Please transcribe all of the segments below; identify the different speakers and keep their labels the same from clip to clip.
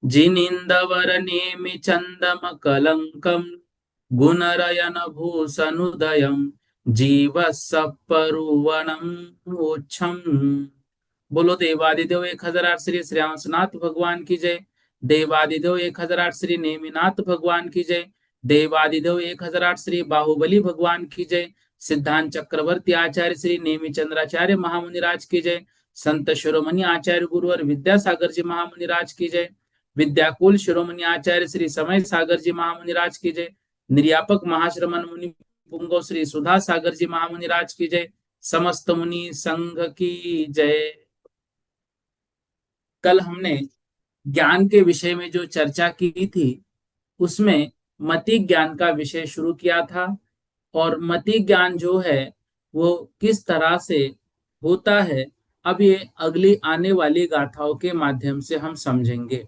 Speaker 1: जिनिन्दवरनेमि चन्दमकलङ्कम् गुणरयन भूषणुदयम् जीवः सपरुवनम् मोक्षम्। बोलो देवादिदेव 1008 श्री श्रेयांसनाथ भगवान की जय। देवादिदेव 1008 श्री नेमिनाथ भगवान की जय। देवादिदेव 1008 श्री बाहुबली भगवान की जय। सिद्धांत चक्रवर्ती आचार्य श्री नेमि चंद्राचार्य महामुनिराज की जय। संत शिरोमणि आचार्य गुरुवर विद्यासागर जी महामुनिराज की जय। विद्याकुल शिरोमणि आचार्य श्री समय सागर जी महामुनिराज की जय। निर्यापक महाश्रमण मुनि पुंगव श्री सुधा सागर जी महामुनिराज की जय। समस्त मुनि संघ की जय। कल हमने ज्ञान के विषय में जो चर्चा की थी उसमें मति ज्ञान का विषय शुरू किया था। और मति ज्ञान जो है वो किस तरह से होता है, अब ये अगली आने वाली गाथाओं के माध्यम से हम समझेंगे।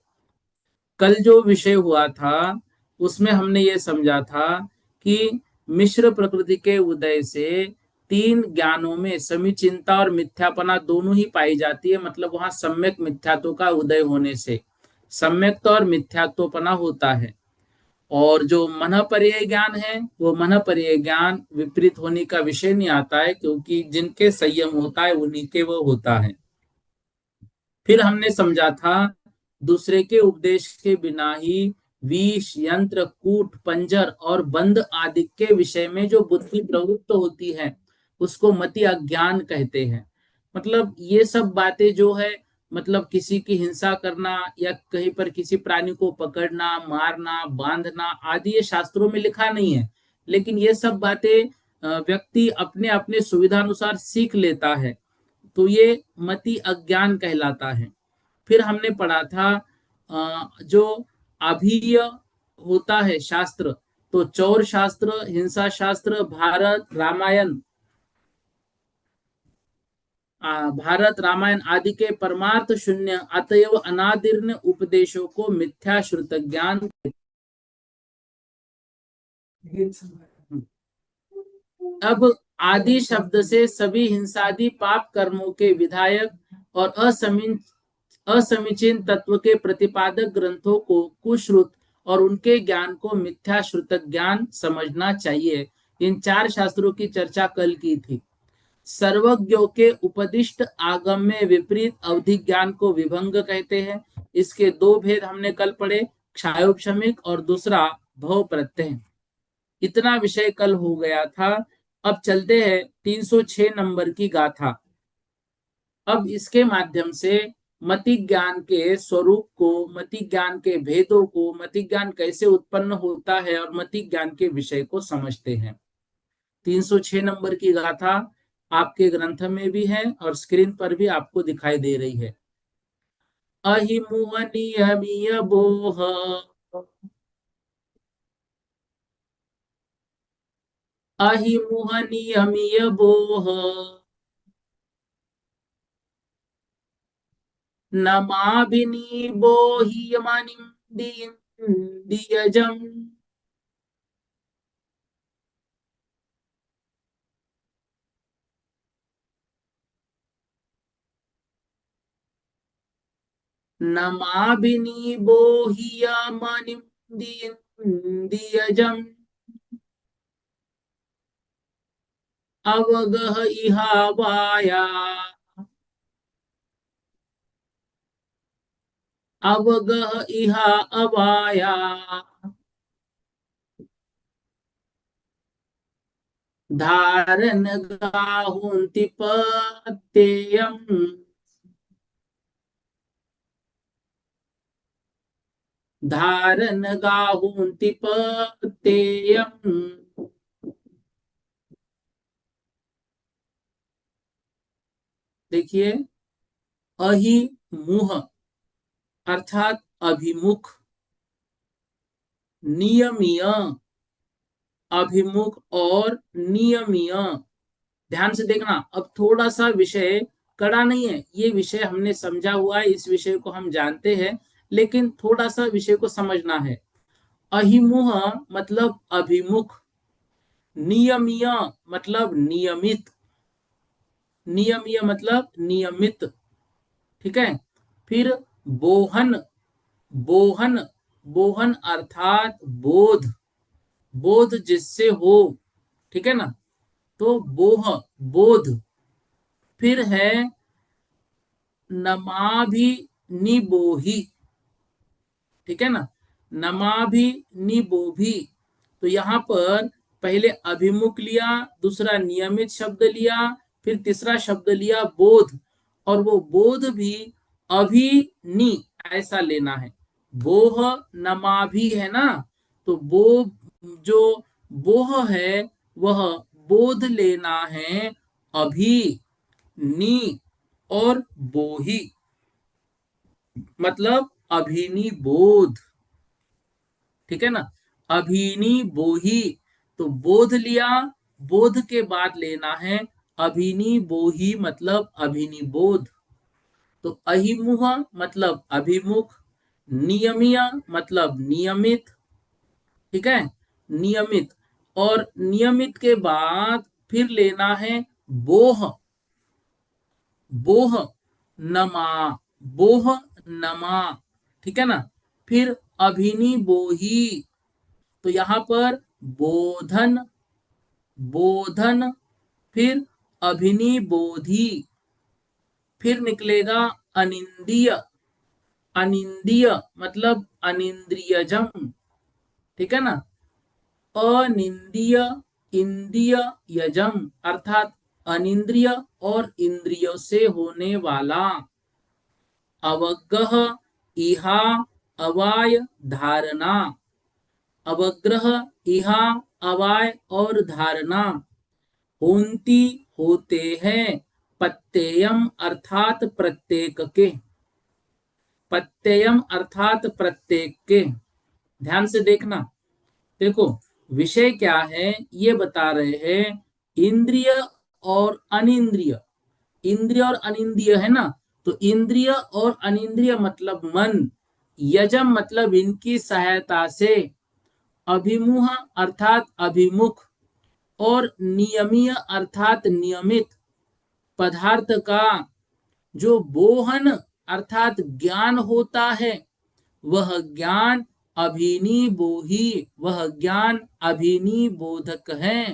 Speaker 1: कल जो विषय हुआ था उसमें हमने ये समझा था कि मिश्र प्रकृति के उदय से तीन ज्ञानों में समीचिनता और मिथ्यापना दोनों ही पाई जाती है। मतलब वहां सम्यक मिथ्यात्व का उदय होने से सम्यक्ता और मिथ्यात्वपना होता है। और जो मन पर्याय ज्ञान है वो मन पर्याय ज्ञान विपरीत होने का विषय नहीं आता है, क्योंकि जिनके संयम होता है उन्हीं के वो होता है। फिर हमने समझा था दूसरे के उपदेश के बिना ही विष यंत्र कूट पंजर और बंद आदि के विषय में जो बुद्धि प्रवृत्त होती है उसको मति अज्ञान कहते हैं। मतलब ये सब बातें जो है, मतलब किसी की हिंसा करना या कहीं पर किसी प्राणी को पकड़ना मारना बांधना आदि ये शास्त्रों में लिखा नहीं है, लेकिन ये सब बातें व्यक्ति अपने अपने सुविधानुसार सीख लेता है, तो ये मति अज्ञान कहलाता है। फिर हमने पढ़ा था जो अभीय होता है शास्त्र, तो चौर शास्त्र हिंसा शास्त्र भारत रामायण भारत रामायण आदि के परमार्थ शून्य अतएव अनादीर्ण उपदेशों को मिथ्या श्रुत ज्ञान। अब आदि शब्द से सभी हिंसादि पाप कर्मों के विधायक और असमीचीन तत्व के प्रतिपादक ग्रंथों को कुश्रुत और उनके ज्ञान को मिथ्या श्रुत ज्ञान समझना चाहिए। इन चार शास्त्रों की चर्चा कल की थी। सर्वज्ञों के उपदिष्ट आगम में विपरीत अवधि ज्ञान को विभंग कहते हैं। इसके दो भेद हमने कल पढ़े, क्षायोपशमिक और दूसरा भव प्रत्यय। इतना विषय कल हो गया था। अब चलते हैं 306 नंबर की गाथा। अब इसके माध्यम से मति ज्ञान के स्वरूप को, मति ज्ञान के भेदों को, मति ज्ञान कैसे उत्पन्न होता है और मति ज्ञान के विषय को समझते हैं। 306 नंबर की गाथा आपके ग्रंथ में भी है और स्क्रीन पर भी आपको दिखाई दे रही है। अहिमुहनियमिय बोह अहिमुहनियमिय बोह नमाभिनिबोह्यमनिं दियजम् नमाभिनिबोह्यमनिं दियजम् अवगह इहावाया अवगह इहा अवाया धारन गाहुंति पत्ययम् धारन गाहुंति पत्ययम्। देखिए, अहि मुह अर्थात अभिमुख, नियमीय, अभिमुख और नियमीय। ध्यान से देखना, अब थोड़ा सा विषय कड़ा नहीं है, ये विषय हमने समझा हुआ है, इस विषय को हम जानते हैं, लेकिन थोड़ा सा विषय को समझना है। अहिमुह मतलब अभिमुख, नियमीय मतलब नियमित, नियमीय मतलब नियमित, ठीक है। फिर बोहन, बोहन, बोहन अर्थात बोध, बोध जिससे हो, ठीक है ना, तो बोह, बोध। फिर है नमाभि निबोही, ठीक है ना, नमाभि निबोभी। तो यहाँ पर पहले अभिमुख लिया, दूसरा नियमित शब्द लिया, फिर तीसरा शब्द लिया बोध, और वो बोध भी अभी नि ऐसा लेना है। बोह नमाभि है ना, तो बो जो बोह है वह बोध लेना है अभी, नी और बोही मतलब अभिनी बोध, ठीक है ना, अभिनी बोही। तो बोध लिया, बोध के बाद लेना है अभिनी बोही मतलब अभिनी बोध। तो अहिमुह मतलब अभिमुख, नियमीय मतलब नियमित, ठीक है, नियमित। और नियमित के बाद फिर लेना है बोह, बोह नमा, बोह नमा, ठीक है ना। फिर अभिनी बोही, तो यहां पर बोधन, बोधन, फिर अभिनी बोधी, फिर निकलेगा अनिंदिय, अनिंदिय मतलब अनिंद्रियजम, ठीक है ना, अनिंदिय, इंद्रिय यजम अर्थात अनिंद्रिय और इंद्रियों से होने वाला। अवगह, इहा, अवाय, धारणा, अवग्रह, इहा, अवाय और धारणा, होंती होते हैं, पत्ययम अर्थात प्रत्येक के, पत्ययम अर्थात प्रत्येक के। ध्यान से देखना, देखो विषय क्या है ये बता रहे हैं, इंद्रिय और अनिंद्रिय, इंद्रिय और अनिंद्रिय है ना, तो इंद्रिय और अनिंद्रिय मतलब मन, यजम मतलब इनकी सहायता से, अभिमुह अर्थात अभिमुख और नियमीय अर्थात नियमित पदार्थ का जो बोहन अर्थात ज्ञान होता है, वह ज्ञान अभिनी बोही, वह ज्ञान अभिनी बोधक है।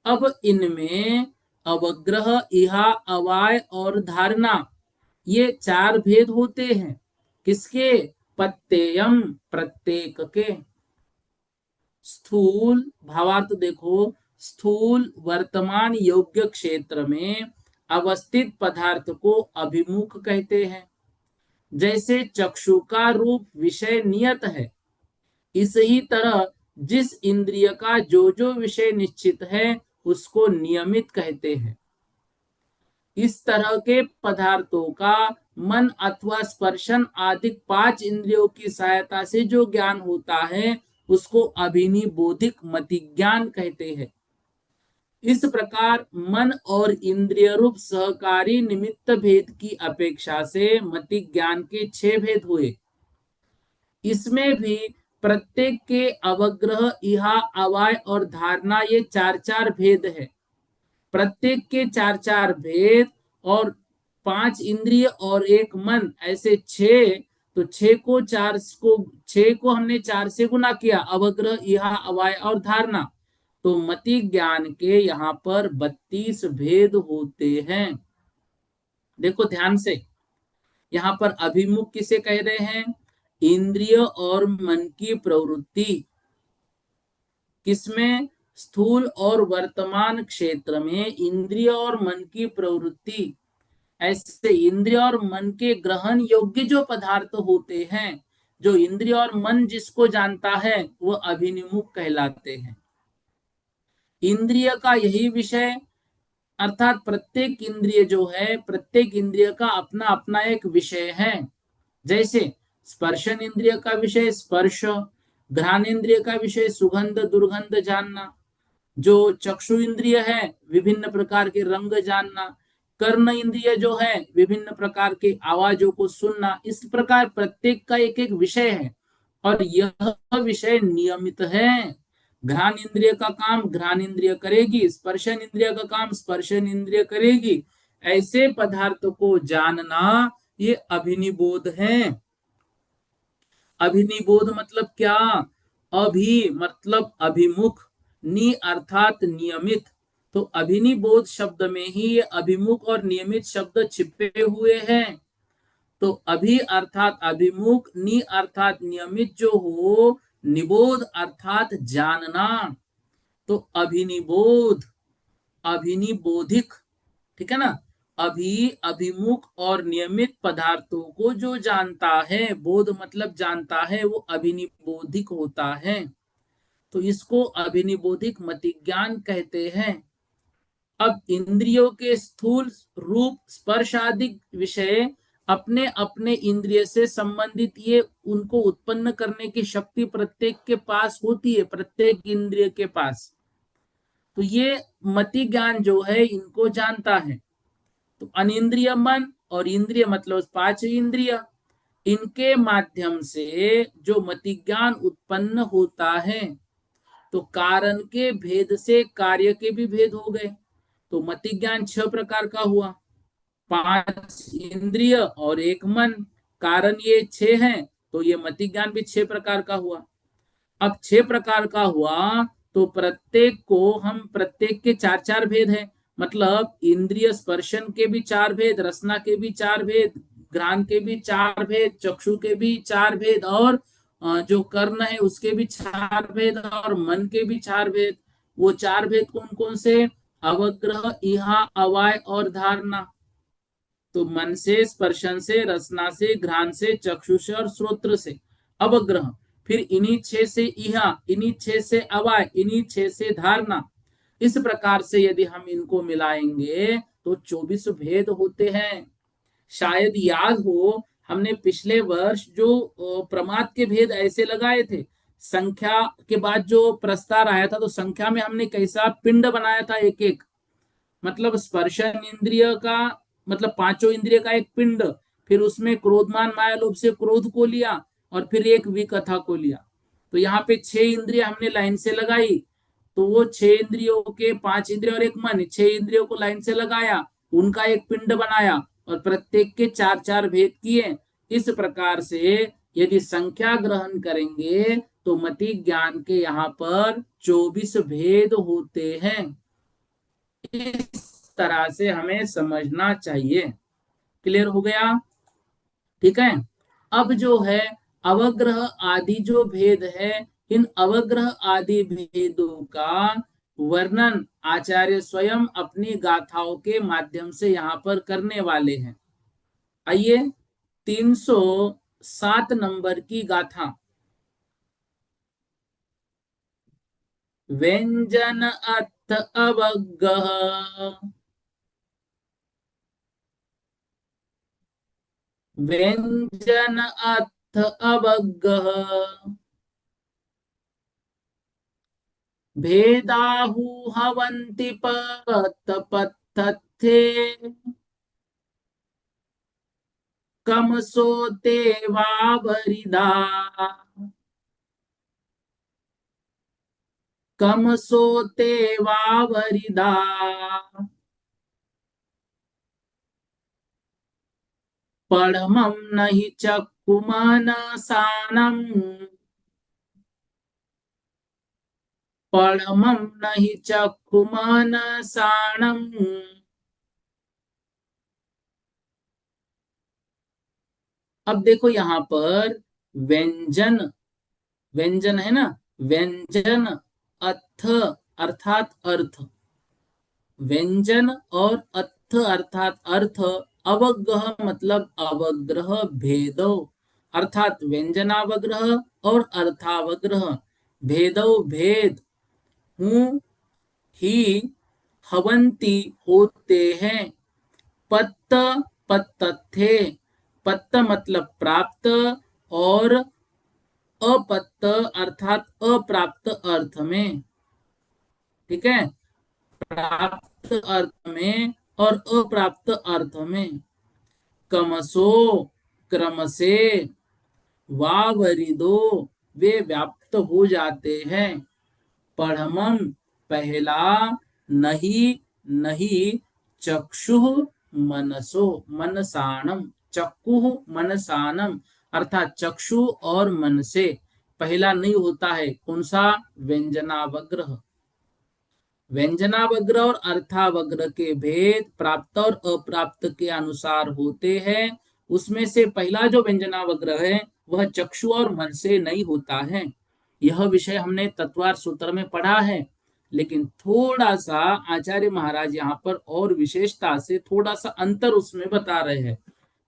Speaker 1: अब इनमें अवग्रह, इहा, अवाय और धारणा, ये चार भेद होते हैं, किसके, पत्ययम प्रत्येक के। स्थूल भावार्थ देखो, स्थूल वर्तमान योग्य क्षेत्र में अवस्थित पदार्थ को अभिमुख कहते हैं। जैसे चक्षु का रूप विषय नियत है, इसी तरह जिस इंद्रिय का जो जो विषय निश्चित है उसको नियमित कहते हैं। इस तरह के पदार्थों का मन अथवा स्पर्शन आदि पांच इंद्रियों की सहायता से जो ज्ञान होता है उसको अभिनी बोधिक मति ज्ञान कहते हैं। इस प्रकार मन और इंद्रिय रूप सहकारी निमित्त भेद की अपेक्षा से मति ज्ञान के छह भेद हुए। इसमें भी प्रत्येक के अवग्रह, इहा, अवाय और धारणा, ये चार चार भेद है। प्रत्येक के चार चार भेद और पांच इंद्रिय और एक मन, ऐसे छह। तो छह को हमने चार से गुना किया, अवग्रह, इहा, अवाय और धारणा, तो मति ज्ञान के यहाँ पर 32 भेद होते हैं। देखो ध्यान से, यहाँ पर अभिमुख किसे कह रहे हैं, इंद्रिय और मन की प्रवृत्ति, किसमें, स्थूल और वर्तमान क्षेत्र में इंद्रिय और मन की प्रवृत्ति। ऐसे इंद्रिय और मन के ग्रहण योग्य जो पदार्थ होते हैं, जो इंद्रिय और मन जिसको जानता है वो अभिनिमुख कहलाते हैं। इंद्रिय का यही विषय अर्थात प्रत्येक इंद्रिय जो है, प्रत्येक इंद्रिय का अपना अपना एक विषय है। जैसे स्पर्शन इंद्रिय का विषय स्पर्श, घ्राण इंद्रिय का विषय सुगंध दुर्गंध जानना, जो चक्षु इंद्रिय है विभिन्न प्रकार के रंग जानना, कर्ण इंद्रिय जो है विभिन्न प्रकार के आवाजों को सुनना। इस प्रकार प्रत्येक का एक एक विषय है और यह विषय नियमित है। घ्राण इंद्रिय का काम घ्राण इंद्रिय करेगी, स्पर्शन इंद्रिय का काम स्पर्शन इंद्रिय करेगी। ऐसे पदार्थ को जानना ये अभिनिबोध है। अभिनिबोध मतलब क्या? अभि मतलब अभिमुख, नि अर्थात नियमित। तो अभिनिबोध शब्द में ही ये अभिमुख और नियमित शब्द छिपे हुए हैं। तो अभि अर्थात अभिमुख, नि अर्थात नियमित जो हो, निबोध अर्थात जानना। तो अभिनिबोध, अभिनिबोधिक, ठीक है ना। अभी अभिमुख और नियमित पदार्थों को जो जानता है, बोध मतलब जानता है, वो अभिनिबोधिक होता है। तो इसको अभिनिबोधिक मतिज्ञान कहते हैं। अब इंद्रियों के स्थूल रूप स्पर्श आदि विषय अपने अपने इंद्रिय से संबंधित, ये उनको उत्पन्न करने की शक्ति प्रत्येक के पास होती है, प्रत्येक इंद्रिय के पास। तो ये मति ज्ञान जो है इनको जानता है। तो अनिंद्रिय मन और इंद्रिय मतलब पांच इंद्रिय, इनके माध्यम से जो मति ज्ञान उत्पन्न होता है, तो कारण के भेद से कार्य के भी भेद हो गए। तो मति ज्ञान छह प्रकार का हुआ, पांच इंद्रिय और एक मन, कारण ये छह हैं, तो ये मति ज्ञान भी छह प्रकार का हुआ। अब छह प्रकार का हुआ तो प्रत्येक को हम, प्रत्येक के चार चार भेद है, मतलब इंद्रिय स्पर्शन के भी चार भेद, रसना के भी चार भेद, घ्राण के भी चार भेद, चक्षु के भी चार भेद, और जो कर्ण है उसके भी चार भेद, और मन के भी चार भेद। वो चार भेद कौन कौन से? अवग्रह, इहा, अवाय और धारणा। तो मन से, स्पर्शन से, रसना से, घ्राण से, चक्षु से और श्रोत्र से अवग्रह। फिर इन्हीं छह से इहा, इन्हीं छह से अवाय, इन्हीं छह से धारणा। इस प्रकार से यदि हम इनको मिलाएंगे तो 24 भेद होते हैं। शायद याद हो, हमने पिछले वर्ष जो प्रमाद के भेद ऐसे लगाए थे, संख्या के बाद जो प्रस्तार आया था, तो संख्या में हमने कैसा पिंड बनाया था, एक एक, मतलब स्पर्शन इंद्रिय का, मतलब पांचों इंद्रिय का एक पिंड, फिर उसमें क्रोधमान माया लोभ से क्रोध को लिया, और फिर एक विकथा को लिया। तो यहाँ पे छह इंद्रिय हमने लाइन से लगाई, तो वो छह इंद्रियों के, पांच इंद्रिय और एक मन, छह इंद्रियों को लाइन से लगाया, उनका एक पिंड बनाया, और प्रत्येक के चार चार भेद किए। इस प्रकार से यदि संख्या ग्रहण करेंगे तो मति ज्ञान के यहाँ पर 24 भेद होते हैं। इस तरह से हमें समझना चाहिए। क्लियर हो गया? ठीक है। अब जो है अवग्रह आदि जो भेद है, इन अवग्रह आदि भेदों का वर्णन आचार्य स्वयं अपनी गाथाओं के माध्यम से यहाँ पर करने वाले हैं। आइए 307 नंबर की गाथा। व्यंजन अर्थ अवग्रह, व्यंजन अर्थ अवग्रह, भेदाहुहवन्ति पतपथ्ये, कमसोते वावरिदा, कमसोते वावरिदा। पढ़मं नहि चक्षुमनसानम्, पढ़मं नहि चक्षुमनसानम्। अब देखो यहाँ पर व्यंजन, व्यंजन है ना, व्यंजन अर्थ अर्थात अर्थ, व्यंजन और अर्थ अर्थात अर्थ, अवग्रह मतलब अवग्रह भेदो, अर्थात व्यंजनावग्रह और अर्थावग्रह, भेदो भेद, हूँ ही, हवंती होते हैं। पत्त पत्तथे, पत्त मतलब प्राप्त, और अपत्त अर्थात अप्राप्त अर्थ में। ठीक है, प्राप्त अर्थ में और अप्राप्त अर्थ में। कमसो, क्रम से, वावरिदो, वे व्याप्त हो जाते हैं। पढ़मम, पहला, नहीं, नहीं, चक्षुः मनसो, मनसाणम, चक्षुः मनसानम, अर्थात चक्षु और मन से। पहला नहीं होता है, कौन सा? व्यंजनावग्रह। व्यंजनावग्र और अर्थावग्र के भेद प्राप्त और अप्राप्त के अनुसार होते हैं। उसमें से पहला जो व्यंजनावग्र है वह चक्षु और मन से नहीं होता है। यह विषय हमने तत्वार सूत्र में पढ़ा है, लेकिन थोड़ा सा आचार्य महाराज यहाँ पर और विशेषता से थोड़ा सा अंतर उसमें बता रहे हैं,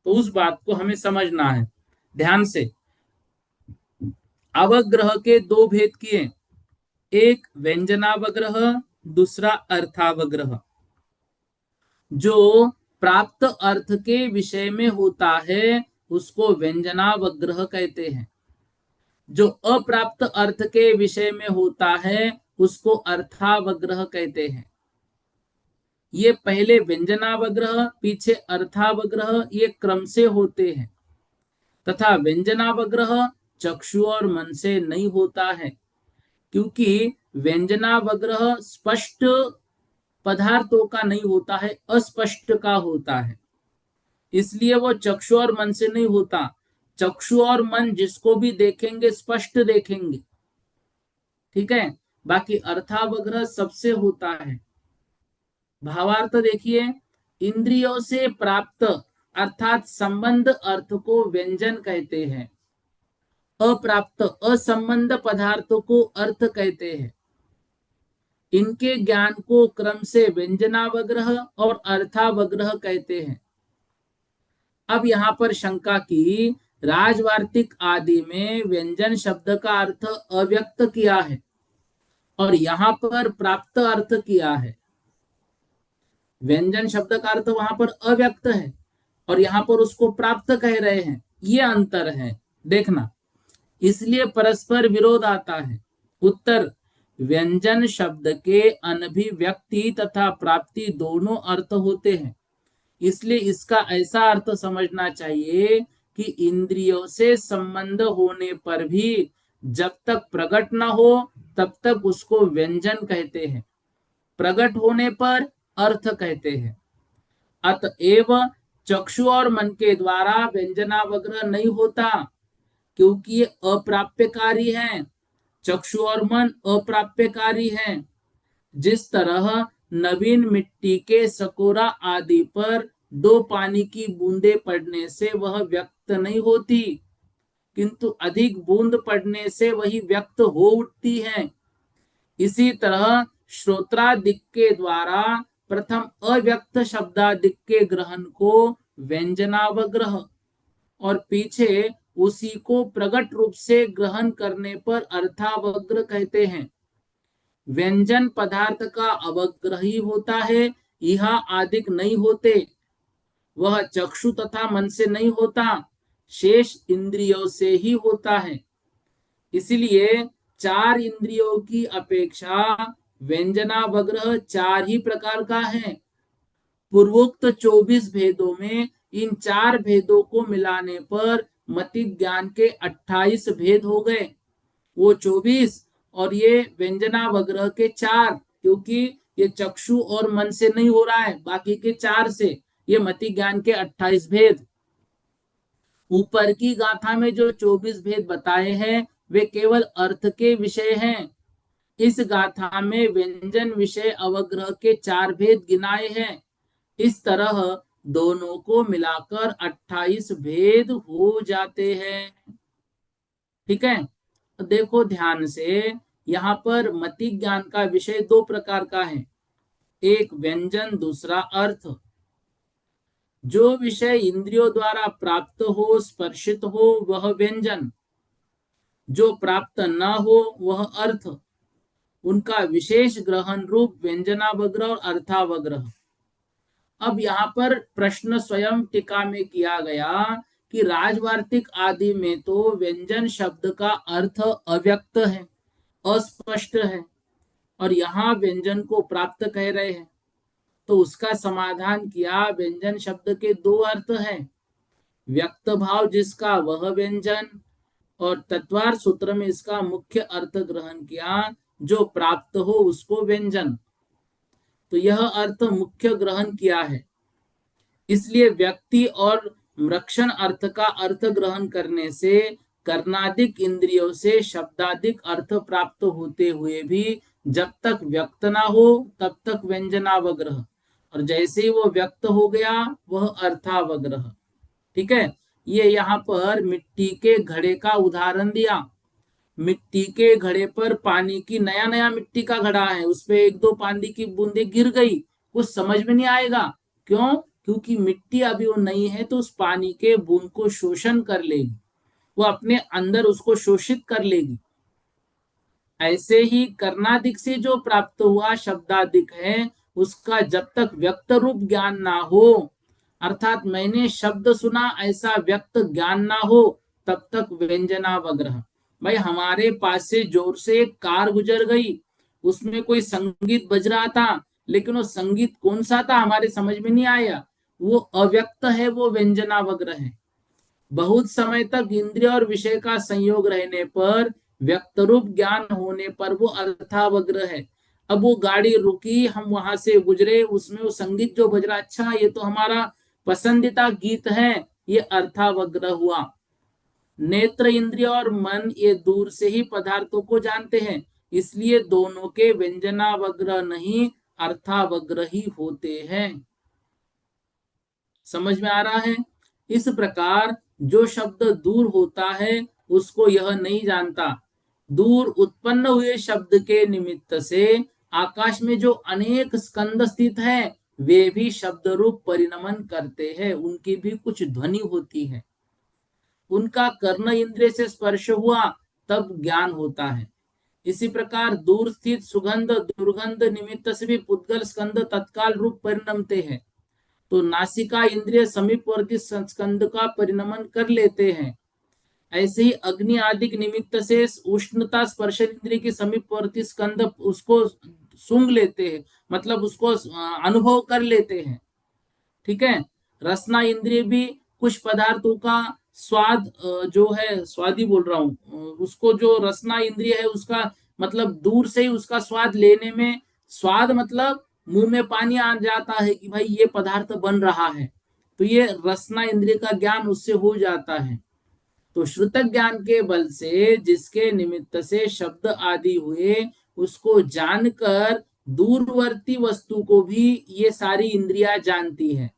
Speaker 1: तो उस बात को हमें समझना है ध्यान से। अवग्रह के दो भेद किए, एक व्यंजनावग्रह, दूसरा अर्थावग्रह। जो प्राप्त अर्थ के विषय में होता है उसको व्यंजनावग्रह कहते हैं। जो अप्राप्त अर्थ के विषय में होता है उसको अर्थावग्रह कहते हैं। ये पहले व्यंजनावग्रह, पीछे अर्थावग्रह, ये क्रम से होते हैं। तथा व्यंजनावग्रह चक्षु और मन से नहीं होता है, क्योंकि व्यंजनावग्रह स्पष्ट पदार्थों का नहीं होता है, अस्पष्ट का होता है, इसलिए वो चक्षु और मन से नहीं होता। चक्षु और मन जिसको भी देखेंगे स्पष्ट देखेंगे। ठीक है, बाकी अर्थावग्रह सबसे होता है। भावार्थ देखिए, इंद्रियों से प्राप्त अर्थात संबंध अर्थ को व्यंजन कहते हैं। अप्राप्त असंबंध पदार्थों को अर्थ कहते हैं। इनके ज्ञान को क्रम से व्यंजनावग्रह और अर्थावग्रह कहते हैं। अब यहाँ पर शंका की, राजवार्तिक आदि में व्यंजन शब्द का अर्थ अव्यक्त किया है और यहाँ पर प्राप्त अर्थ किया है। व्यंजन शब्द का अर्थ वहां पर अव्यक्त है और यहाँ पर उसको प्राप्त कह रहे हैं, ये अंतर है, देखना। इसलिए परस्पर विरोध आता है। उत्तर, व्यंजन शब्द के अनभिव्यक्ति तथा प्राप्ति दोनों अर्थ होते हैं। इसलिए इसका ऐसा अर्थ समझना चाहिए कि इंद्रियों से संबंध होने पर भी जब तक प्रकट न हो तब तक उसको व्यंजन कहते हैं, प्रकट होने पर अर्थ कहते हैं। अतएव चक्षु और मन के द्वारा व्यंजनावग्रह नहीं होता, क्योंकि ये अप्राप्यकारी हैं। चक्षु और मन अप्राप्यकारी हैं। जिस तरह नवीन मिट्टी के सकोरा आदि पर दो पानी की बूंदें पड़ने से वह व्यक्त नहीं होती, किंतु अधिक बूंद पड़ने से वही व्यक्त हो उठती है। इसी तरह श्रोत्रादिक के द्वारा प्रथम अव्यक्त शब्दादिक के ग्रहण को व्यंजनावग्रह और पीछे उसी को प्रकट रूप से ग्रहण करने पर अर्थावग्र कहते हैं। व्यंजन पदार्थ का अवग्रह ही होता है, यह आदिक नहीं होते। वह चक्षु तथा मन से नहीं होता, शेष इंद्रियों से ही होता है। इसलिए चार इंद्रियों की अपेक्षा व्यंजनावग्रह चार ही प्रकार का है। पूर्वोक्त 24 भेदों में इन चार भेदों को मिलाने पर मतिक ज्ञान के 28 भेद हो गए। वो 24 और ये व्यंजनावग्रह के 4, क्योंकि ये चक्षु और मन से नहीं हो रहा है, बाकी के 4 से, ये मति ज्ञान के 28 भेद। ऊपर की गाथा में जो 24 भेद बताए हैं वे केवल अर्थ के विषय हैं। इस गाथा में व्यंजन विषय अवग्रह के 4 भेद गिनाए हैं। इस तरह दोनों को मिलाकर 28 भेद हो जाते हैं। ठीक है, तो देखो ध्यान से, यहाँ पर मति ज्ञान का विषय दो प्रकार का है, एक व्यंजन, दूसरा अर्थ। जो विषय इंद्रियों द्वारा प्राप्त हो, स्पर्शित हो, वह व्यंजन। जो प्राप्त न हो वह अर्थ। उनका विशेष ग्रहण रूप व्यंजनावग्रह और अर्थावग्रह। अब यहाँ पर प्रश्न स्वयं टीका में किया गया कि राजवार्तिक आदि में तो व्यंजन शब्द का अर्थ अव्यक्त है, अस्पष्ट है, और यहाँ व्यंजन को प्राप्त कह रहे हैं। तो उसका समाधान किया, व्यंजन शब्द के दो अर्थ हैं, व्यक्त भाव जिसका वह व्यंजन, और तत्वार सूत्र में इसका मुख्य अर्थ ग्रहण किया, जो प्राप्त हो उसको व्यंजन। तो यह अर्थ मुख्य ग्रहण किया है। इसलिए व्यक्ति और मृक्षण अर्थ का अर्थ ग्रहण करने से कर्णादिक इंद्रियों से शब्दादिक अर्थ प्राप्त होते हुए भी जब तक व्यक्त ना हो तब तक व्यंजनावग्रह, और जैसे ही वो व्यक्त हो गया वह अर्थावग्रह। ठीक है। ये यहाँ पर मिट्टी के घड़े का उदाहरण दिया। मिट्टी के घड़े पर पानी की, नया नया मिट्टी का घड़ा है, उसपे एक दो पानी की बूंदे गिर गई, कुछ समझ में नहीं आएगा। क्यों? क्योंकि मिट्टी अभी वो नई है, तो उस पानी के बूंद को शोषण कर लेगी, वो अपने अंदर उसको शोषित कर लेगी। ऐसे ही कर्णादिक से जो प्राप्त हुआ शब्दादिक है, उसका जब तक व्यक्त रूप ज्ञान ना हो, अर्थात मैंने शब्द सुना ऐसा व्यक्त ज्ञान ना हो, तब तक व्यंजनावग्रह। भाई हमारे पास से जोर से एक कार गुजर गई, उसमें कोई संगीत बज रहा था, लेकिन वो संगीत कौन सा था हमारे समझ में नहीं आया, वो अव्यक्त है, वो व्यंजनावग्रह है। बहुत समय तक इंद्रिय और विषय का संयोग रहने पर, व्यक्त रूप ज्ञान होने पर वो अर्थावग्रह है। अब वो गाड़ी रुकी, हम वहां से गुजरे, उसमें वो संगीत जो बज रहा, अच्छा ये तो हमारा पसंदीदा गीत है, ये अर्थावग्रह हुआ। नेत्र इंद्रिय और मन ये दूर से ही पदार्थों को जानते हैं, इसलिए दोनों के व्यंजनावग्रह नहीं अर्थावग्रह ही होते हैं। समझ में आ रहा है? इस प्रकार जो शब्द दूर होता है उसको यह नहीं जानता। दूर उत्पन्न हुए शब्द के निमित्त से आकाश में जो अनेक स्कंद स्थित है, वे भी शब्द रूप परिणमन करते हैं, उनकी भी कुछ ध्वनि होती है। उनका कर्ण इंद्रिय से स्पर्श हुआ तब ज्ञान होता है। इसी प्रकार दूर स्थित सुगंध दुर्गंध निमित्त से भी पुद्गल स्कंद तत्काल रूप परिणमते हैं। तो नासिका इंद्रिय समीपवर्ती स्कंद का परिणमन कर लेते हैं। ऐसे ही अग्नि आदि निमित्त से उष्णता स्पर्श इंद्रिय की समीपवर्ती स्कंद उसको सूंघ लेते हैं, मतलब उसको अनुभव कर लेते हैं। ठीक है। रसना इंद्रिय भी कुछ पदार्थों का स्वाद जो है, स्वादी बोल रहा हूं, उसको जो रसना इंद्रिय है उसका मतलब दूर से ही उसका स्वाद लेने में, स्वाद मतलब मुंह में पानी आ जाता है कि भाई ये पदार्थ बन रहा है, तो ये रसना इंद्रिय का ज्ञान उससे हो जाता है। तो श्रुत ज्ञान के बल से जिसके निमित्त से शब्द आदि हुए, उसको जानकर दूरवर्ती वस्तु को भी ये सारी इंद्रियां जानती है।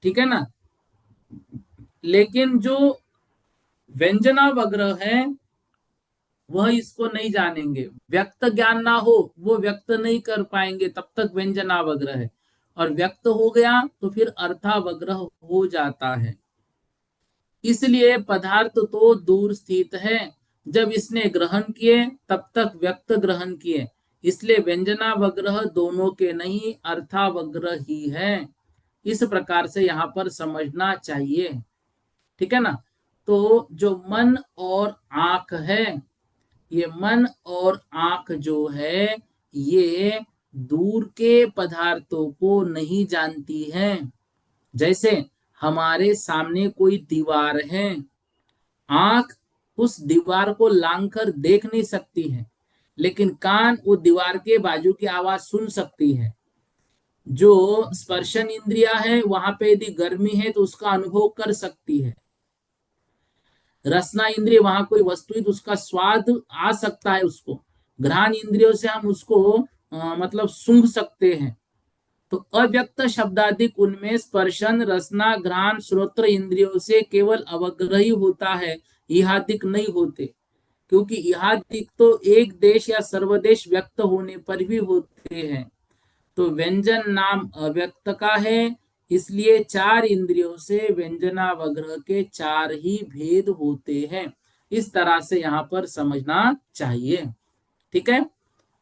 Speaker 1: ठीक है ना। लेकिन जो व्यंजनावग्रह है वह इसको नहीं जानेंगे, व्यक्त ज्ञान ना हो वो व्यक्त नहीं कर पाएंगे, तब तक व्यंजनावग्रह है, और व्यक्त हो गया तो फिर अर्थावग्रह हो जाता है। इसलिए पदार्थ तो दूर स्थित है, जब इसने ग्रहण किए तब तक व्यक्त ग्रहण किए, इसलिए व्यंजनावग्रह दोनों के नहीं अर्थावग्रह ही है। इस प्रकार से यहाँ पर समझना चाहिए। ठीक है ना। तो जो मन और आंख है, ये मन और आंख जो है ये दूर के पदार्थों को नहीं जानती है। जैसे हमारे सामने कोई दीवार है, आंख उस दीवार को लांघकर देख नहीं सकती है, लेकिन कान वो दीवार के बाजू की आवाज सुन सकती है। जो स्पर्शन इंद्रिया है, वहां पे यदि गर्मी है तो उसका अनुभव कर सकती है। रसना इंद्रिय, वहां कोई वस्तु है तो उसका स्वाद आ सकता है उसको। घ्राण इंद्रियों से हम उसको मतलब सूंघ सकते हैं। तो अव्यक्त शब्दादिक उनमें स्पर्शन रसना घ्राण श्रोत्र इंद्रियों से केवल अवग्रही होता है, इहादिक नहीं होते, क्योंकि इहादिक तो एक देश या सर्वदेश व्यक्त होने पर भी होते हैं। तो व्यंजन नाम अव्यक्त का है, इसलिए चार इंद्रियों से व्यंजनावग्रह के चार ही भेद होते हैं। इस तरह से यहाँ पर समझना चाहिए। ठीक है।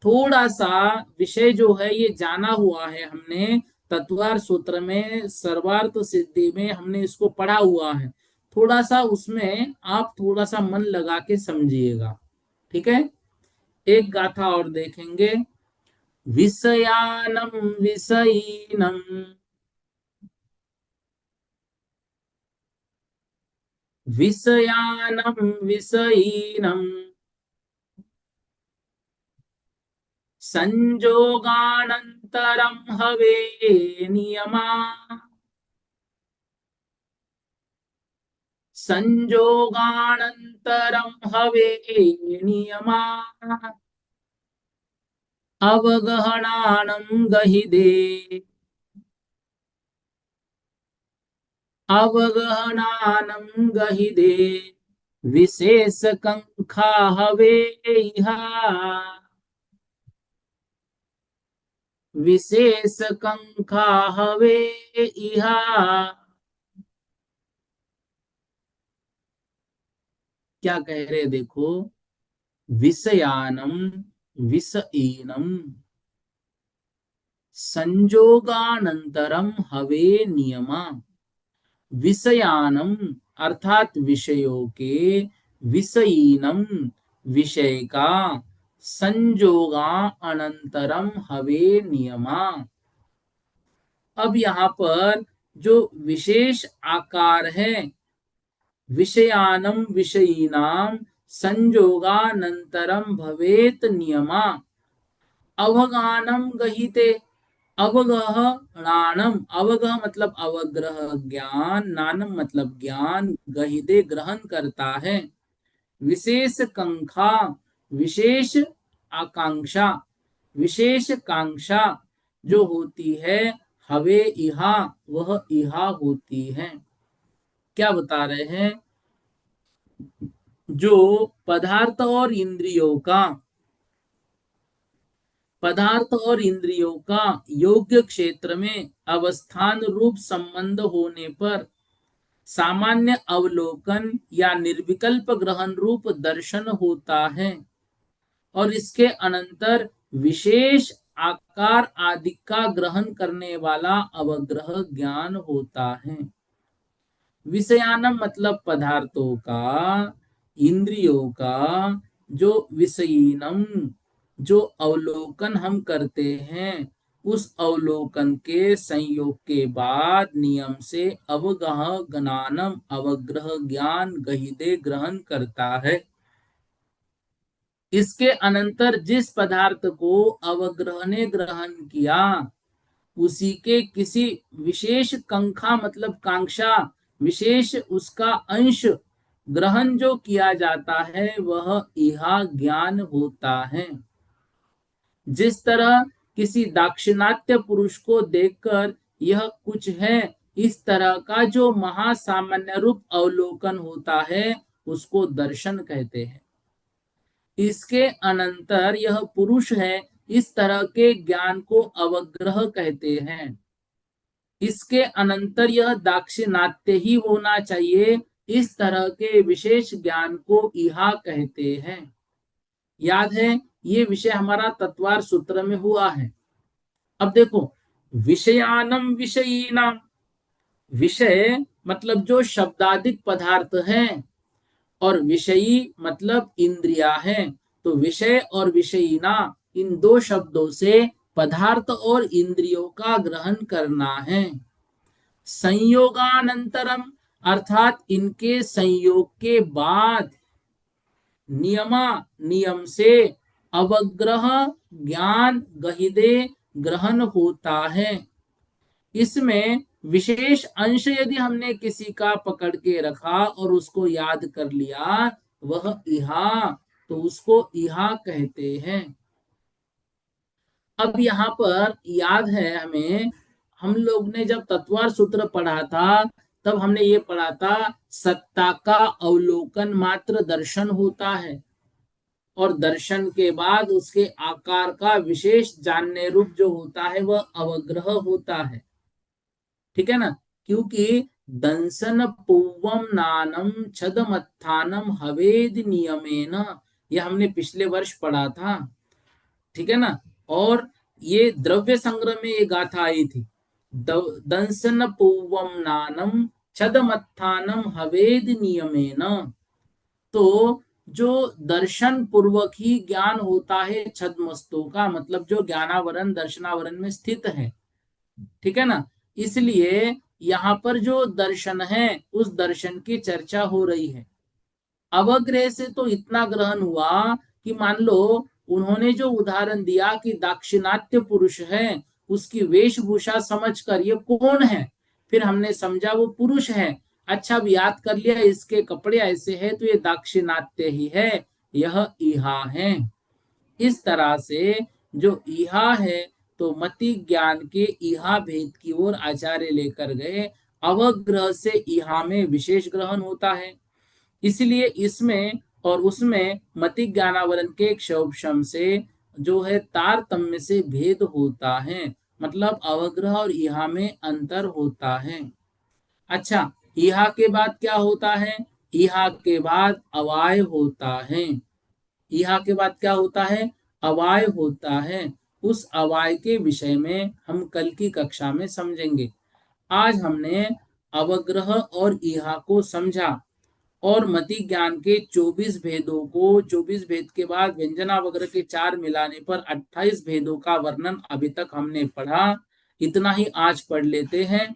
Speaker 1: थोड़ा सा विषय जो है ये जाना हुआ है हमने, तत्वार सूत्र में सर्वार्थ सिद्धि में हमने इसको पढ़ा हुआ है। थोड़ा सा उसमें आप थोड़ा सा मन लगा के समझिएगा। ठीक है, एक गाथा और देखेंगे। विषयानम विषयीनम, विषयानम विषयीनम, संजोगानन्तरं हवे नियमा, संजोगानन्तरं हवे नियमा, अवगहनानं गहिदे, अवगहनानं गहिदे, विशेष कंखा हवे इहा, विशेष कंखा हवे इहा। क्या कह रहे देखो, विषयानम विषयीनम, संजोगानंतरम हवे नियमा। विषयानम अर्थात विषयों के, विषयीनम विषय का, संजोगा अनंतरम हवे नियमा। अब यहाँ पर जो विशेष आकार है, विषयानम विषयीनाम संजोगानंतरम भवेत नियमा, अवगानम गहिते, अवगह नानम, अवगह मतलब अवग्रह ज्ञान, नानम मतलब ज्ञान, गहिते ग्रहण करता है, विशेष कंखा विशेष आकांक्षा, विशेष कांक्षा जो होती है, हवे इहा वह इहा होती है। क्या बता रहे हैं, जो पदार्थ और इंद्रियों का, पदार्थ और इंद्रियों का योग्य क्षेत्र में अवस्थान रूप संबंध होने पर सामान्य अवलोकन या निर्विकल्प ग्रहण रूप दर्शन होता है, और इसके अनंतर विशेष आकार आदि का ग्रहण करने वाला अवग्रह ज्ञान होता है। विषयानम मतलब पदार्थों का, इंद्रियों का, जो विषयीनम जो अवलोकन हम करते हैं, उस अवलोकन के संयोग के बाद नियम से अवगह ज्ञानम अवग्रह ज्ञान गहिदे ग्रहण करता है। इसके अनंतर जिस पदार्थ को अवग्रह ने ग्रहण किया, उसी के किसी विशेष कंखा मतलब कांक्षा, विशेष उसका अंश ग्रहण जो किया जाता है, वह इहा ज्ञान होता है। जिस तरह किसी दाक्षिणात्य पुरुष को देखकर यह कुछ है, इस तरह का जो महासामान्य रूप अवलोकन होता है, उसको दर्शन कहते हैं। इसके अनंतर यह पुरुष है, इस तरह के ज्ञान को अवग्रह कहते हैं। इसके अनंतर यह दाक्षिणात्य ही होना चाहिए, इस तरह के विशेष ज्ञान को इहा कहते हैं। याद है, ये विषय हमारा तत्वार सूत्र में हुआ है। अब देखो, विषयानम विषयीनाम, विषय मतलब जो शब्दादिक पदार्थ हैं, और विषयी मतलब इंद्रिया है। तो विषय और विषयीना, इन दो शब्दों से पदार्थ और इंद्रियों का ग्रहण करना है। संयोगानंतरम अर्थात इनके संयोग के बाद, नियमा नियम से, अवग्रह ज्ञान गहिदे ग्रहण होता है। इसमें विशेष अंश यदि हमने किसी का पकड़ के रखा और उसको याद कर लिया, वह इहा, तो उसको इहा कहते हैं। अब यहाँ पर याद है हमें, हम लोग ने जब तत्वार सूत्र पढ़ा था, तब हमने ये पढ़ा था सत्ता का अवलोकन मात्र दर्शन होता है, और दर्शन के बाद उसके आकार का विशेष जानने रूप जो होता है, वह अवग्रह होता है। ठीक है ना, क्योंकि दंसन पूवम नानम छदमत्थानम हवेद नियमेन, यह हमने पिछले वर्ष पढ़ा था। ठीक है ना। और ये द्रव्य संग्रह में ये गाथा आई थी, दंसन पूवम नानम छदमत्थानम हवेद नियमेन। तो जो दर्शन पूर्वक ही ज्ञान होता है छद्मस्तों का, मतलब जो ज्ञानावरण दर्शनावरण में स्थित है, ठीक है ना। इसलिए यहाँ पर जो दर्शन है उस दर्शन की चर्चा हो रही है। अवग्रह से तो इतना ग्रहण हुआ कि मान लो उन्होंने जो उदाहरण दिया कि दाक्षिणात्य पुरुष है, उसकी वेशभूषा समझकर ये कौन है, फिर हमने समझा वो पुरुष है। अच्छा, अब याद कर लिया इसके कपड़े ऐसे हैं तो ये दाक्षिणात्य ही है, यह इहा है। इस तरह से जो इहा है, तो मति ज्ञान के इहा भेद की ओर आचार्य लेकर गए। अवग्रह से इहा में विशेष ग्रहण होता है, इसलिए इसमें और उसमें मति ज्ञानावरण के क्षोभशम से जो है तारतम्य से भेद होता है, मतलब अवग्रह और इहा में अंतर होता है। अच्छा, इहा के बाद क्या होता है? इहा के बाद अवाय होता है। इहा के बाद क्या होता है? अवाय होता है। उस अवाय के विषय में हम कल की कक्षा में समझेंगे। आज हमने अवग्रह और इहा को समझा और मति ज्ञान के 24 भेदों को, 24 भेद के बाद व्यंजनावग्रह के 4 मिलाने पर 28 भेदों का वर्णन अभी तक हमने पढ़ा। इतना ही आज पढ़ लेते हैं,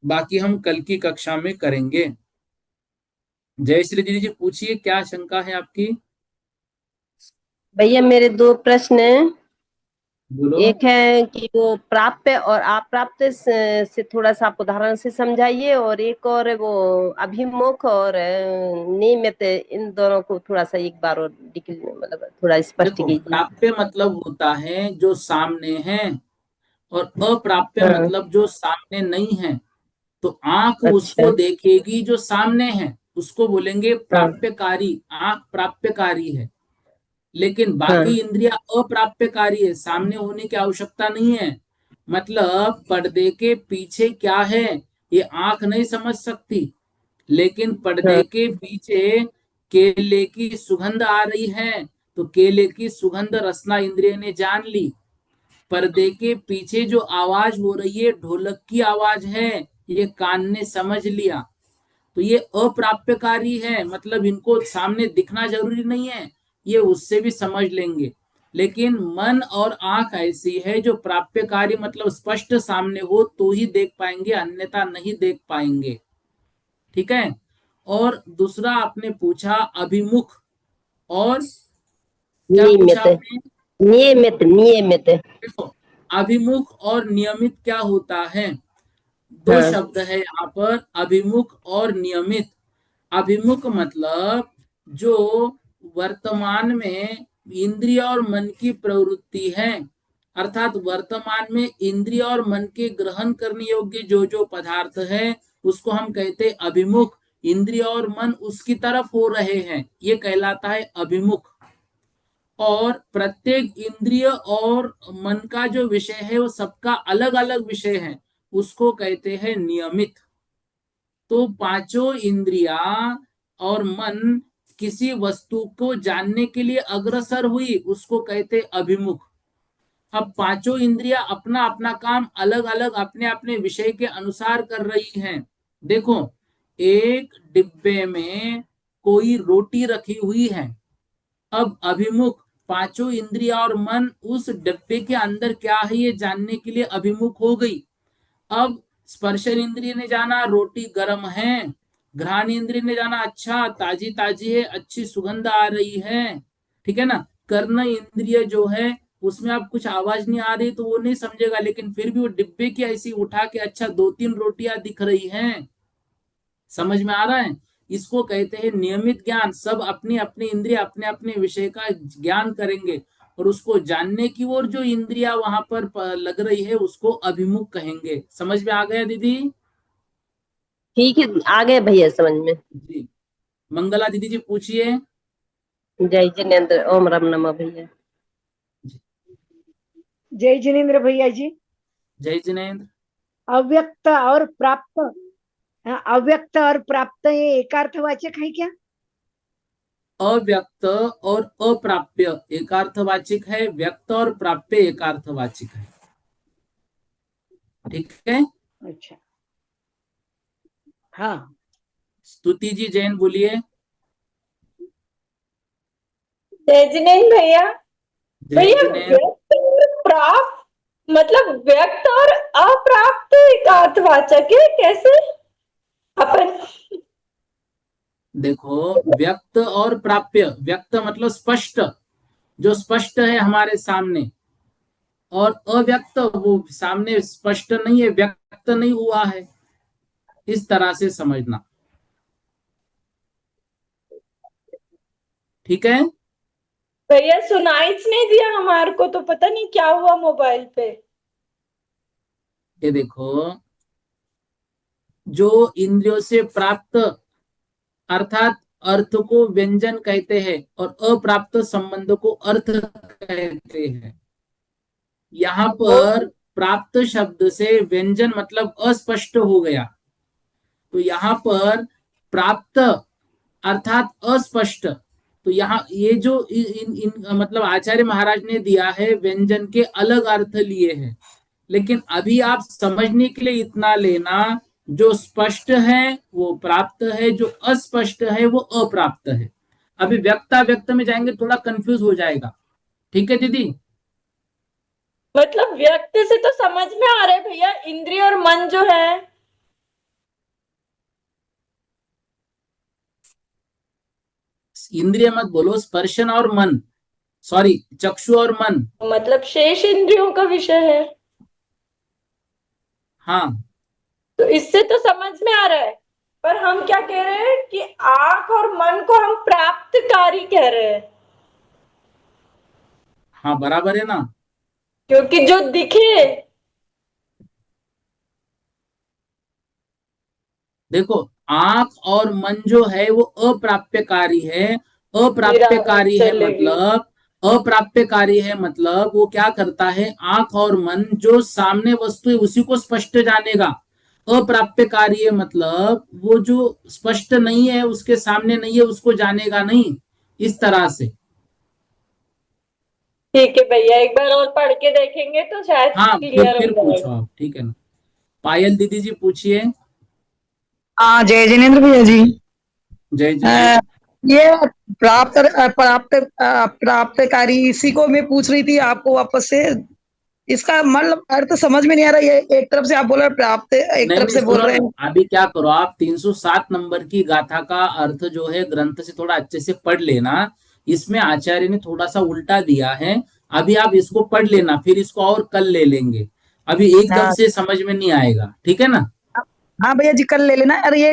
Speaker 1: बाकी हम कल की कक्षा में करेंगे। जयश्री दीदी जी, पूछिए क्या शंका है आपकी?
Speaker 2: भैया मेरे दो प्रश्न हैं।
Speaker 1: बोलो।
Speaker 2: एक है कि वो प्राप्य और अप्राप्य से थोड़ा सा आप उदाहरण से समझाइए, और एक और है वो अभिमुख और नियमित, इन दोनों को थोड़ा सा एक बार और मतलब थोड़ा स्पष्ट
Speaker 1: देखो,
Speaker 2: कीजिए।
Speaker 1: प्राप्य मतलब होता है जो सामने है, और अप्राप्य
Speaker 2: हाँ।
Speaker 1: मतलब जो सामने नहीं है। तो आंख
Speaker 2: अच्छा।
Speaker 1: उसको देखेगी जो सामने है, उसको बोलेंगे
Speaker 2: हाँ।
Speaker 1: प्राप्यकारी, आंख प्राप्यकारी है। लेकिन बाकी
Speaker 2: हाँ।
Speaker 1: इंद्रियां अप्राप्यकारी है, सामने होने की आवश्यकता नहीं है। मतलब पर्दे के पीछे क्या है ये आंख नहीं समझ सकती, लेकिन पर्दे
Speaker 2: हाँ।
Speaker 1: के पीछे केले की सुगंध आ रही है, तो केले की सुगंध रसना इंद्रिय ने जान ली। पर्दे के पीछे जो आवाज हो रही है ढोलक की आवाज है, ये कान ने समझ लिया। तो ये अप्राप्यकारी है, मतलब इनको सामने दिखना जरूरी नहीं है, ये उससे भी समझ लेंगे। लेकिन मन और आंख ऐसी है जो प्राप्यकारी, मतलब स्पष्ट सामने हो तो ही देख पाएंगे, अन्यथा नहीं देख पाएंगे। ठीक है। और दूसरा आपने पूछा अभिमुख, और क्या पूछा
Speaker 2: नियमित।
Speaker 1: आपने?
Speaker 2: नियमित। नियमित।
Speaker 1: देखो, अभिमुख और नियमित क्या होता है? दो
Speaker 2: हाँ।
Speaker 1: शब्द है यहाँ पर, अभिमुख और नियमित। अभिमुख मतलब जो वर्तमान में इंद्रिय और मन की प्रवृत्ति है, अर्थात वर्तमान में इंद्रिय और मन के ग्रहण करने योग्य जो जो पदार्थ है उसको हम कहते हैं अभिमुख। इंद्रिय और मन उसकी तरफ हो रहे हैं, ये कहलाता है अभिमुख। और प्रत्येक इंद्रिय और मन का जो विषय है वो सबका अलग अलग विषय है, उसको कहते हैं नियमित। तो पांचों इंद्रिया और मन किसी वस्तु को जानने के लिए अग्रसर हुई, उसको कहते अभिमुख। अब पांचों इंद्रिया अपना अपना काम अलग अलग अपने अपने विषय के अनुसार कर रही हैं। देखो, एक डिब्बे में कोई रोटी रखी हुई है। अब अभिमुख पांचों इंद्रिया और मन उस डिब्बे के अंदर क्या है ये जानने के लिए अभिमुख हो गई। अब स्पर्श इंद्रिय ने जाना रोटी गर्म है, घ्राण इंद्रिय ने जाना अच्छा ताजी ताजी है, अच्छी सुगंध आ रही है। ठीक है ना। कर्ण इंद्रिय जो है उसमें अब कुछ आवाज नहीं आ रही तो वो नहीं समझेगा, लेकिन फिर भी वो डिब्बे की ऐसी उठा के अच्छा दो तीन रोटियां दिख रही हैं, समझ में आ रहा है। इसको कहते हैं नियमित ज्ञान। सब अपनी अपनी इंद्रिय अपने अपने विषय का ज्ञान करेंगे, और उसको जानने की ओर जो इंद्रिया वहां पर लग रही है उसको अभिमुख कहेंगे। समझ में आ गया दीदी?
Speaker 2: ठीक है, आ गए भैया समझ में।
Speaker 1: जी। मंगला दीदी जी, पूछिए।
Speaker 2: जय जिनेन्द्र। ओम राम नमः भैया।
Speaker 3: जय जिनेन्द्र भैया जी।
Speaker 1: जय जिनेन्द्र।
Speaker 3: अव्यक्त और प्राप्त, हाँ, अव्यक्त और प्राप्त ये एकार्थवाचक है क्या?
Speaker 1: अव्यक्त और अप्राप्य एकार्थवाचिक है, व्यक्त और प्राप्य एकार्थवाचिक है। ठीक है।
Speaker 3: अच्छा, हाँ।
Speaker 1: स्तुति जी जैन बोलिए।
Speaker 4: जय जिनेन्द्र भैया।
Speaker 1: जय
Speaker 4: भैया
Speaker 1: जिनेन्द्र।
Speaker 4: व्यक्त और प्राप्त मतलब व्यक्त और अप्राप्त एकार्थवाचक है, कैसे अपन?
Speaker 1: देखो, व्यक्त और प्राप्य, व्यक्त मतलब स्पष्ट, जो स्पष्ट है हमारे सामने, और अव्यक्त वो सामने स्पष्ट नहीं है, व्यक्त नहीं हुआ है, इस तरह से समझना। ठीक है।
Speaker 4: भैया सुनाई नहीं दिया हमारे को, तो पता नहीं क्या हुआ मोबाइल पे।
Speaker 1: ये देखो, जो इंद्रियों से प्राप्त अर्थात अर्थ को व्यंजन कहते हैं और अप्राप्त संबंध को अर्थ कहते हैं। यहाँ पर प्राप्त शब्द से व्यंजन मतलब अस्पष्ट हो गया, तो यहाँ पर प्राप्त अर्थात अस्पष्ट, तो यहाँ ये जो इन मतलब आचार्य महाराज ने दिया है, व्यंजन के अलग अर्थ लिए हैं, लेकिन अभी आप समझने के लिए इतना लेना, जो स्पष्ट है वो प्राप्त है, जो अस्पष्ट है वो अप्राप्त है। अभी व्यक्ताव्यक्त में जाएंगे थोड़ा कंफ्यूज हो जाएगा। ठीक है दीदी।
Speaker 4: मतलब व्यक्त से तो समझ में आ रहा है भैया, इंद्रिय और मन जो है।
Speaker 1: इंद्रिय मत बोलो, स्पर्शन और मन, सॉरी चक्षु और मन।
Speaker 4: मतलब शेष इंद्रियों का विषय है।
Speaker 1: हाँ,
Speaker 4: तो इससे तो समझ में आ रहा है, पर हम क्या कह रहे हैं कि आंख और मन को हम प्राप्तकारी कह रहे हैं,
Speaker 1: हाँ बराबर है ना।
Speaker 4: क्योंकि जो दिखे।
Speaker 1: देखो, आंख और मन जो है वो अप्राप्यकारी है। अप्राप्यकारी है
Speaker 4: चलेगी।
Speaker 1: मतलब, अप्राप्यकारी है मतलब वो क्या करता है, आंख और मन जो सामने वस्तु है उसी को स्पष्ट जानेगा। अप्राप्यकारी है मतलब वो जो स्पष्ट नहीं है, उसके सामने नहीं है, उसको जानेगा नहीं, इस तरह से।
Speaker 4: ठीक है भैया, एक बार और पढ़ के देखेंगे तो शायद
Speaker 1: हाँ,
Speaker 4: क्लियर हो
Speaker 1: फिर पूछो
Speaker 4: जाएगा।
Speaker 1: आप। ठीक है ना। पायल दीदी जी पूछिए।
Speaker 5: हाँ, जय जिनेन्द्र भैया जी।
Speaker 1: जय
Speaker 5: अ,
Speaker 1: जिनेन्द्र।
Speaker 5: ये प्राप्त प्राप्त प्राप्तकारी, इसी को मैं पूछ रही थी आपको वापस से। इसका मतलब अर्थ समझ में नहीं आ रहा। ये एक तरफ से आप बोल रहे हैं प्राप्त, एक
Speaker 1: नहीं
Speaker 5: तरफ
Speaker 1: नहीं,
Speaker 5: से बोल
Speaker 1: सुनो
Speaker 5: रहे
Speaker 1: ना,
Speaker 5: हैं।
Speaker 1: अभी क्या करो, आप 307 नंबर की गाथा का अर्थ जो है ग्रंथ से थोड़ा अच्छे से पढ़ लेना। इसमें आचार्य ने थोड़ा सा उल्टा दिया है। अभी आप इसको पढ़ लेना, फिर इसको और कल ले लेंगे। अभी एकदम
Speaker 5: हाँ
Speaker 1: से समझ में नहीं आएगा। ठीक है ना।
Speaker 5: हाँ भैया जी, कल ले लेना। अरे ये